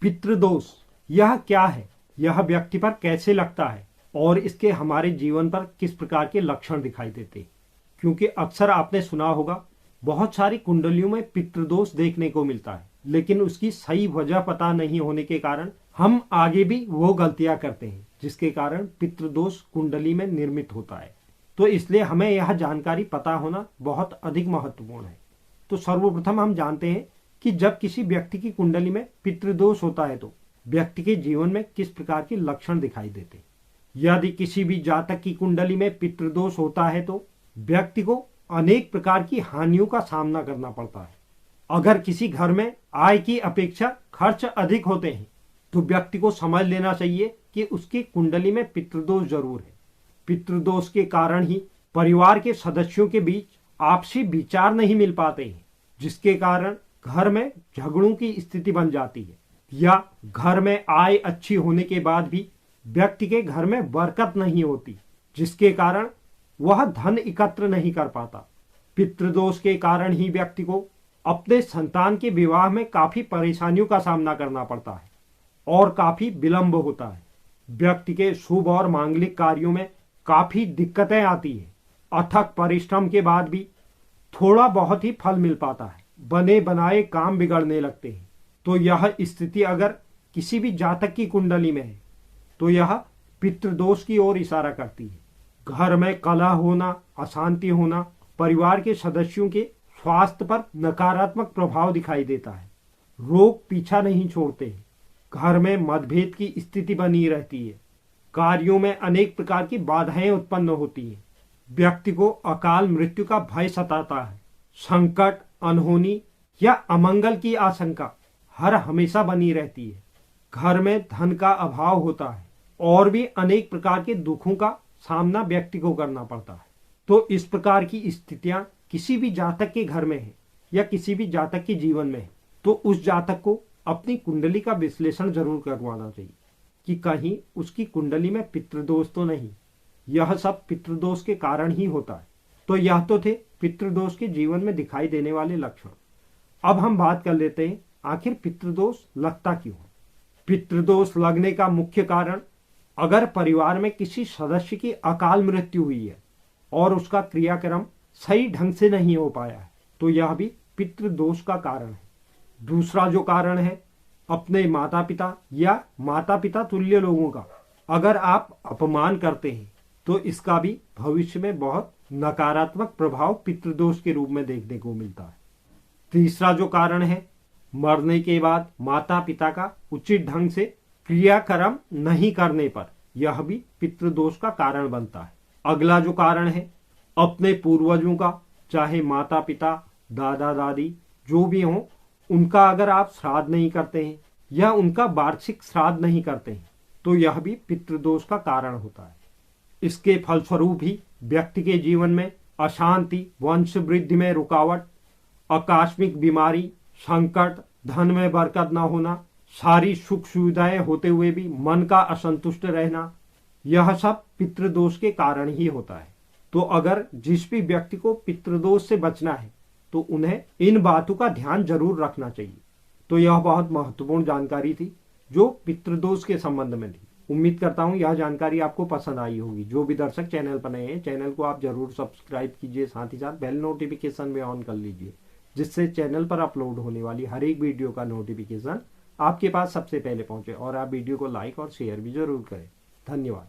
पितृदोष यह क्या है, यह व्यक्ति पर कैसे लगता है और इसके हमारे जीवन पर किस प्रकार के लक्षण दिखाई देते हैं। क्योंकि अक्सर आपने सुना होगा बहुत सारी कुंडलियों में पितृदोष देखने को मिलता है, लेकिन उसकी सही वजह पता नहीं होने के कारण हम आगे भी वो गलतियां करते हैं जिसके कारण पितृदोष कुंडली में निर्मित होता है। तो इसलिए हमें यह जानकारी पता होना बहुत अधिक महत्वपूर्ण है। तो सर्वप्रथम हम जानते हैं कि जब किसी व्यक्ति की कुंडली में पितृदोष होता है तो व्यक्ति के जीवन में किस प्रकार के लक्षण दिखाई देते हैं। यदि किसी भी जातक की कुंडली में पितृदोष होता है तो व्यक्ति को अनेक प्रकार की हानियों का सामना करना पड़ता है। अगर किसी घर में आय की अपेक्षा खर्च अधिक होते हैं तो व्यक्ति को समझ लेना चाहिए कि उसकी कुंडली में पितृदोष जरूर है। पितृदोष के कारण ही परिवार के सदस्यों के बीच आपसी विचार नहीं मिल पाते हैं, जिसके कारण घर में झगड़ों की स्थिति बन जाती है, या घर में आय अच्छी होने के बाद भी व्यक्ति के घर में बरकत नहीं होती, जिसके कारण वह धन एकत्र नहीं कर पाता। पितृदोष के कारण ही व्यक्ति को अपने संतान के विवाह में काफी परेशानियों का सामना करना पड़ता है और काफी विलंब होता है। व्यक्ति के शुभ और मांगलिक कार्यों में काफी दिक्कतें आती है। अथक परिश्रम के बाद भी थोड़ा बहुत ही फल मिल पाता है, बने बनाए काम बिगड़ने लगते हैं। तो यह स्थिति अगर किसी भी जातक की कुंडली में है तो यह पितृदोष की ओर इशारा करती है। घर में कलह होना, अशांति होना, परिवार के सदस्यों के स्वास्थ्य पर नकारात्मक प्रभाव दिखाई देता है। रोग पीछा नहीं छोड़ते हैं। घर में मतभेद की स्थिति बनी रहती है। कार्यों में अनेक प्रकार की बाधाएं उत्पन्न होती हैं। व्यक्ति को अकाल मृत्यु का भय सताता है। संकट, अनहोनी या अमंगल की आशंका हर हमेशा बनी रहती है। घर में धन का अभाव होता है और भी अनेक प्रकार के दुखों का सामना व्यक्ति को करना पड़ता है। तो इस प्रकार की स्थितियां किसी भी जातक के घर में है या किसी भी जातक के जीवन में है तो उस जातक को अपनी कुंडली का विश्लेषण जरूर करवाना चाहिए कि कहीं उसकी कुंडली में पितृदोष तो नहीं। यह सब पितृदोष के कारण ही होता है। तो यह तो थे पितृदोष के जीवन में दिखाई देने वाले लक्षण। अब हम बात कर लेते हैं आखिर पितृदोष लगता क्यों है। पितृदोष लगने का मुख्य कारण अगर परिवार में किसी सदस्य की अकाल मृत्यु हुई है और उसका क्रियाक्रम सही ढंग से नहीं हो पाया है तो यह भी पितृदोष का कारण है। दूसरा जो कारण है अपने माता पिता या माता पिता तुल्य लोगों का अगर आप अपमान करते हैं तो इसका भी भविष्य में बहुत नकारात्मक प्रभाव पितृदोष के रूप में देखने को मिलता है। तीसरा जो कारण है मरने के बाद माता पिता का उचित ढंग से क्रियाक्रम नहीं करने पर, यह भी पितृदोष का कारण बनता है। अगला जो कारण है अपने पूर्वजों का, चाहे माता पिता, दादा दादी जो भी हों, उनका अगर आप श्राद्ध नहीं करते हैं या उनका वार्षिक श्राद्ध नहीं करते हैं तो यह भी पितृदोष का कारण होता है। इसके फलस्वरूप ही व्यक्ति के जीवन में अशांति, वंश वृद्धि में रुकावट, आकस्मिक बीमारी, संकट, धन में बरकत न होना, सारी सुख सुविधाएं होते हुए भी मन का असंतुष्ट रहना, यह सब पितृदोष के कारण ही होता है। तो अगर जिस भी व्यक्ति को पितृदोष से बचना है तो उन्हें इन बातों का ध्यान जरूर रखना चाहिए। तो यह बहुत महत्वपूर्ण जानकारी थी जो पितृदोष के संबंध में थी। उम्मीद करता हूं यह जानकारी आपको पसंद आई होगी। जो भी दर्शक चैनल पर नए हैं, चैनल को आप जरूर सब्सक्राइब कीजिए, साथ ही साथ बेल नोटिफिकेशन में ऑन कर लीजिए, जिससे चैनल पर अपलोड होने वाली हर एक वीडियो का नोटिफिकेशन आपके पास सबसे पहले पहुंचे। और आप वीडियो को लाइक और शेयर भी जरूर करें। धन्यवाद।